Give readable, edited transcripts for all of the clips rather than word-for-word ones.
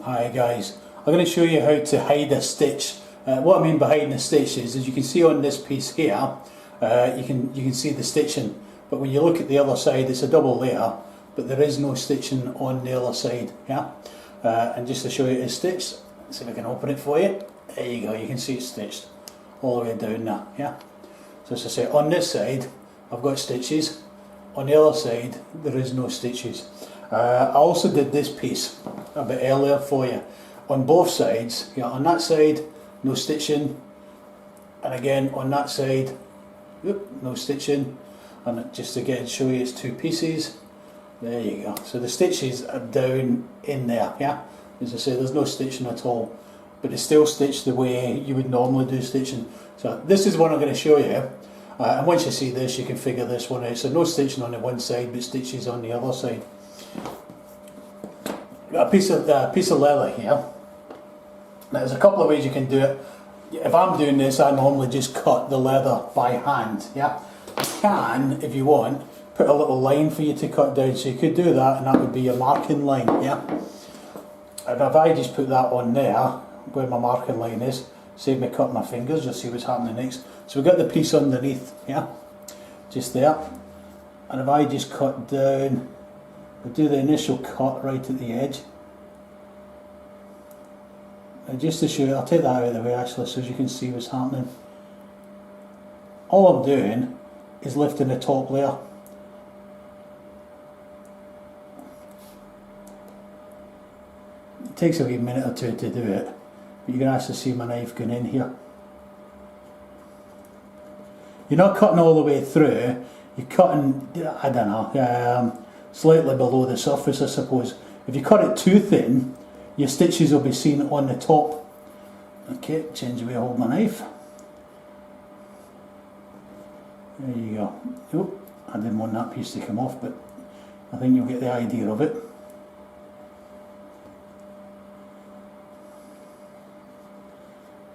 Hi guys, I'm going to show you how to hide a stitch. What I mean by hiding a stitch is, as you can see on this piece here, you can see the stitching, but when you look at the other side it's a double layer, but there is no stitching on the other side. Yeah, and just to show you it's stitched, see if I can open it for you. There you go, you can see it's stitched all the way down there. Yeah, so as I say, on this side I've got stitches, on the other side there is no stitches. I also did this piece a bit earlier for you on both sides. Yeah, on that side no stitching, and again on that side no stitching, and just again show you it's two pieces. There you go, so the stitches are down in there. Yeah, as I say, there's no stitching at all, but it's still stitched the way you would normally do stitching. So this is what I'm going to show you, and once you see this you can figure this one out. So no stitching on the one side but stitches on the other side. Got a piece of leather here. Now there's a couple of ways you can do it. If I'm doing this, I normally just cut the leather by hand. Yeah, you can, if you want, put a little line for you to cut down, so you could do that and that would be your marking line. Yeah, and if I just put that on there where my marking line is, save me cutting my fingers, you'll see what's happening next. So we've got the piece underneath, yeah, just there, and if I just cut down, we'll do the initial cut right at the edge. And just to show you, I'll take that out of the way actually so you can see what's happening. All I'm doing is lifting the top layer. It takes a wee minute or two to do it, but you can actually see my knife going in here. You're not cutting all the way through, you're cutting, I don't know, slightly below the surface I suppose. If you cut it too thin, your stitches will be seen on the top. Okay, change the way I hold my knife. There you go. Oh, I didn't want that piece to come off, but I think you'll get the idea of it.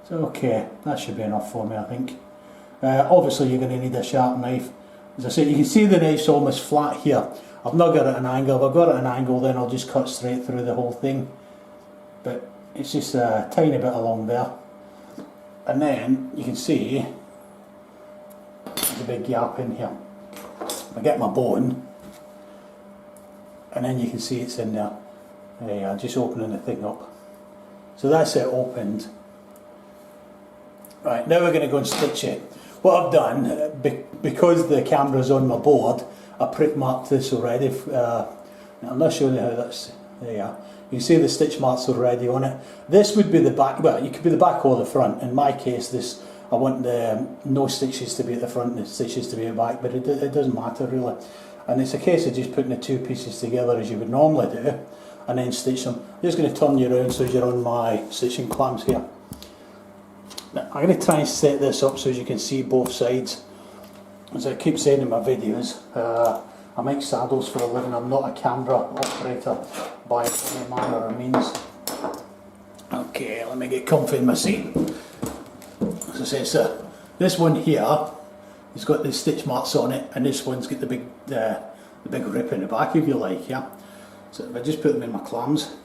So okay, that should be enough for me I think. Obviously you're going to need a sharp knife. As I said, you can see the knife's almost flat here. I've not got it at an angle. If I've got it at an angle then I'll just cut straight through the whole thing. But it's just a tiny bit along there. And then you can see there's a big gap in here. I get my bone and then you can see it's in there. There you are, just opening the thing up. So that's it opened. Right, now we're going to go and stitch it. What I've done, because the camera's on my board, I prick marked this already. I'm not showing you how that's, there you are. You can see the stitch marks already on it. This would be the back, well you could be the back or the front. In my case this, I want the no stitches to be at the front and the stitches to be at the back, but it doesn't matter really. And it's a case of just putting the two pieces together as you would normally do and then stitch them. I'm just going to turn you around so you're on my stitching clamps here. Now, I'm going to try and set this up so as you can see both sides. As I keep saying in my videos, I make saddles for a living. I'm not a camera operator by any manner or means. Okay, let me get comfy in my seat. As I say, so this one here has got the stitch marks on it, and this one's got the big rip in the back, if you like. Yeah. So if I just put them in my clams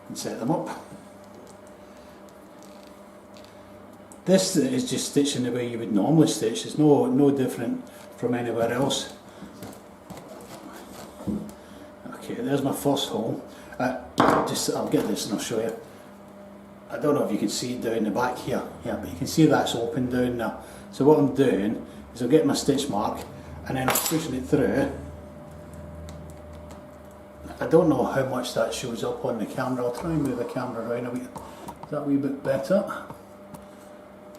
and set them up. This is just stitching the way you would normally stitch. It's no different from anywhere else. Okay, there's my first hole. I'll get this and I'll show you. I don't know if you can see it down the back here. Yeah, but you can see that's open down there. So what I'm doing is I'll get my stitch mark and then I'm pushing it through. I don't know how much that shows up on the camera. I'll try and move the camera around a wee. Is that a wee bit better?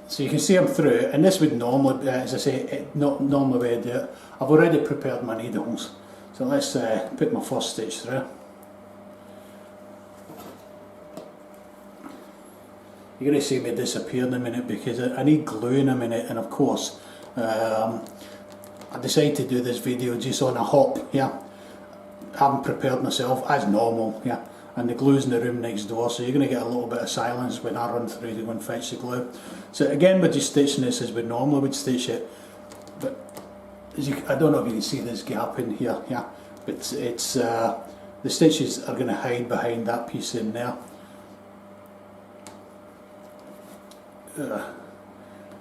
So you can see I'm through, and this would normally, as I say, not normally way I do it. I've already prepared my needles, so let's put my first stitch through. You're going to see me disappear in a minute because I need glue in a minute, and of course I decided to do this video just on a hop. Yeah, I haven't prepared myself as normal. Yeah. And the glue's in the room next door, so you're going to get a little bit of silence when I run through to go and fetch the glue. So again, we're just stitching this as we normally would stitch it, but as you, I don't know if you can see this gap in here, yeah, but it's the stitches are going to hide behind that piece in there.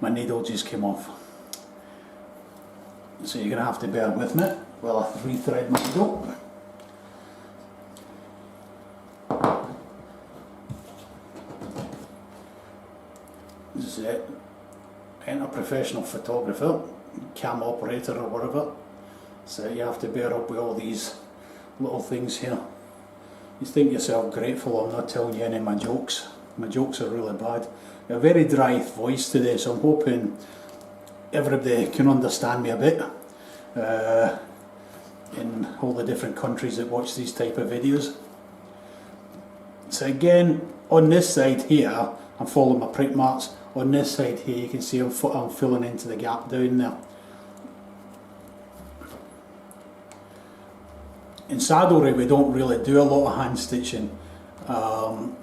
My needle just came off, so you're going to have to bear with me while I re-thread my needle. This is it. I'm a professional photographer, cam operator or whatever, so you have to bear up with all these little things here. You think yourself grateful I'm not telling you any of my jokes. My jokes are really bad. A very dry voice today, so I'm hoping everybody can understand me a bit in all the different countries that watch these type of videos. So again, on this side here, I'm following my prick marks. On this side here, you can see I'm filling into the gap down there. In saddlery, we don't really do a lot of hand stitching.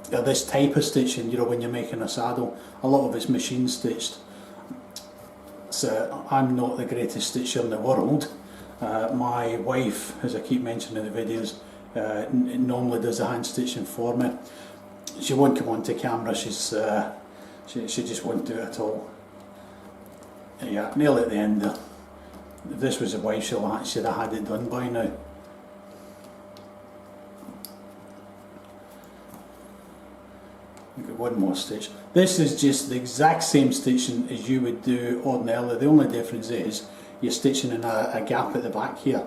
This type of stitching, you know, when you're making a saddle, a lot of it's machine stitched. So I'm not the greatest stitcher in the world. My wife, as I keep mentioning in the videos, normally does the hand stitching for me. She won't come onto camera. She just won't do it at all. Yeah, nearly at the end there. If this was a wife, she'd have had it done by now. We've got one more stitch. This is just the exact same stitching as you would do ordinarily. The only difference is you're stitching in a gap at the back here.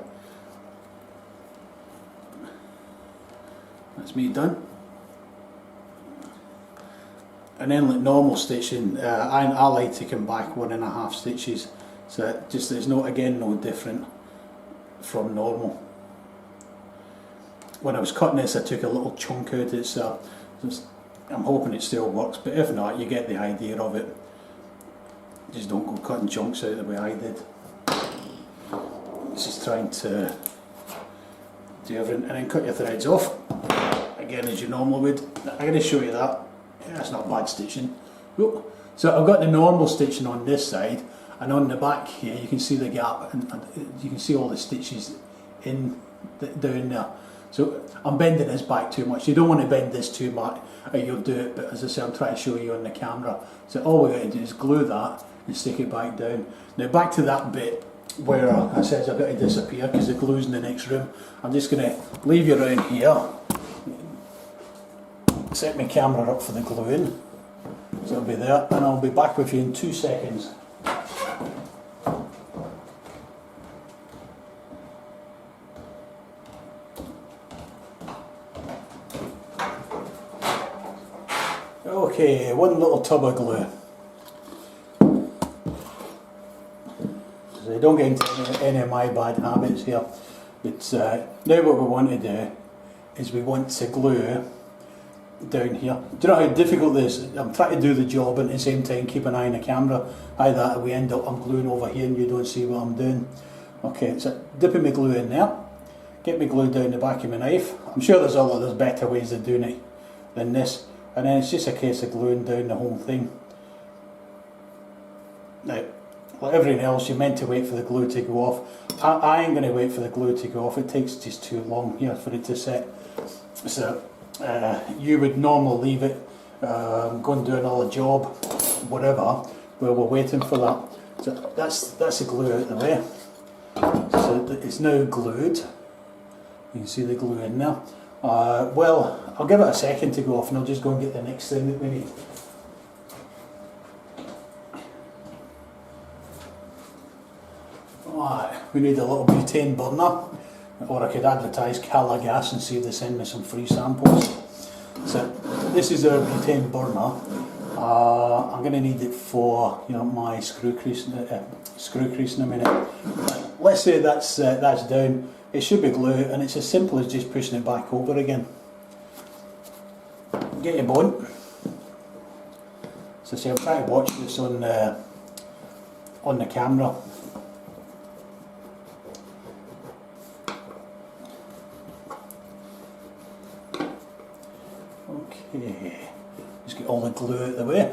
That's me done. And then like normal stitching, I like to come back 1.5 stitches. So just there's no different from normal. When I was cutting this, I took a little chunk out. I'm hoping it still works, but if not, you get the idea of it. Just don't go cutting chunks out the way I did. Just trying to do everything, and then cut your threads off again as you normally would. I'm going to show you that. Yeah, that's not bad stitching. Whoop. So I've got the normal stitching on this side, and on the back here you can see the gap, and you can see all the stitches down there. So I'm bending this back too much. You don't want to bend this too much or you'll do it, but as I say, I'm trying to show you on the camera. So all we're going to do is glue that and stick it back down. Now back to that bit where I said I've got to disappear because the glue's in the next room. I'm just going to leave you around here, set my camera up for the gluing, so it'll be there, and I'll be back with you in 2 seconds. Okay, one little tub of glue. So don't get into any of my bad habits here. But now what we want to do is we want to glue down here. Do you know how difficult this is? I'm trying to do the job and at the same time keep an eye on the camera. Either we end up, I'm gluing over here and you don't see what I'm doing. Okay, so dipping my glue in there. Get my glue down the back of my knife. I'm sure there's better ways of doing it than this. And then it's just a case of gluing down the whole thing. Now, like everything else, you're meant to wait for the glue to go off. I ain't going to wait for the glue to go off. It takes just too long here for it to set. So you would normally leave it, go and do another job, whatever, while we're waiting for that. So that's the glue out of the way. So it's now glued. You can see the glue in there. Well, I'll give it a second to go off and I'll just go and get the next thing that we need. Right, we need a little butane burner, or I could advertise Cala Gas and see if they send me some free samples. So this is our butane burner. I'm going to need it for my screw crease in a minute. Let's say that's down. It should be glue, and it's as simple as just pushing it back over again. Get your bone. So see, I'm trying to watch this on the camera. Okay, just get all the glue out of the way.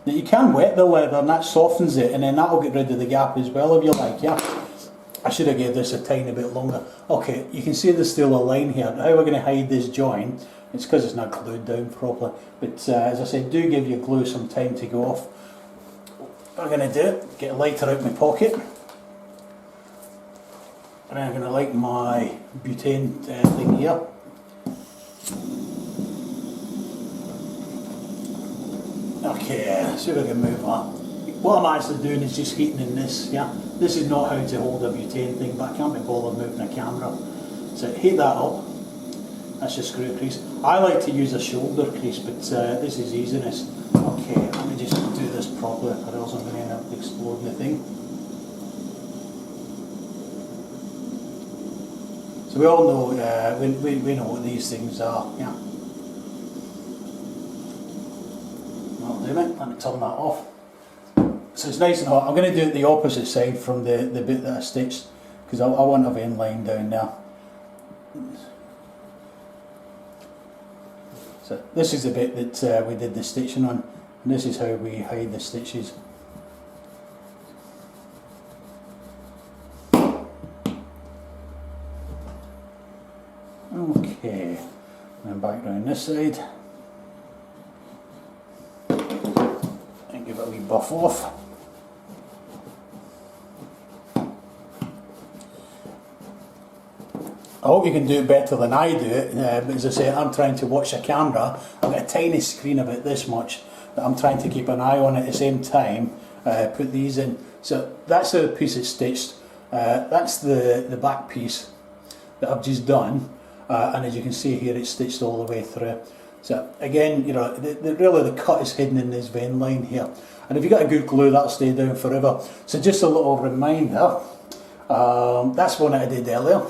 Now you can wet the leather and that softens it, and then that'll get rid of the gap as well if you like, yeah. I should have gave this a tiny bit longer. Okay, you can see there's still a line here. How we're going to hide this joint, it's because it's not glued down properly. But as I said, do give your glue some time to go off. What I'm going to do, get a lighter out of my pocket. And I'm going to light my butane thing here. Okay, see if I can move that. What I'm actually doing is just heating in this, yeah. This is not how to hold a butane thing, but I can't be bothered moving a camera. So heat that up. That's your screw crease. I like to use a shoulder crease, but this is easiness. Okay, let me just do this properly, or else I'm going to end up exploding the thing. So we all know, we know what these things are, yeah. That'll do it. Let me turn that off. So it's nice and hot. I'm going to do it the opposite side from the bit that I stitched, because I want a vein line down there. So this is the bit that we did the stitching on, and this is how we hide the stitches. Okay, and back round this side, and give it a wee buff off. I hope you can do it better than I do it, but as I say, I'm trying to watch a camera. I've got a tiny screen about this much that I'm trying to keep an eye on at the same time, put these in. So that's the piece that's stitched, that's the back piece that I've just done, and as you can see here, it's stitched all the way through. So again, you know, really the cut is hidden in this vein line here, and if you've got a good glue, that'll stay down forever. So just a little reminder, that's one that I did earlier.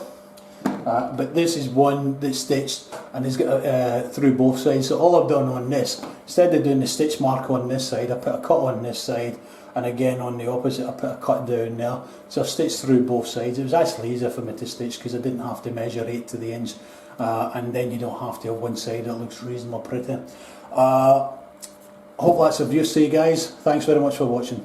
But this is one that's stitched and it's got through both sides. So all I've done on this, instead of doing the stitch mark on this side, I put a cut on this side, and again on the opposite I put a cut down there. So I stitched through both sides. It was actually easier for me to stitch because I didn't have to measure 8 to the inch, and then you don't have to have one side that looks reasonably pretty. I hope that's of use to you guys. Thanks very much for watching.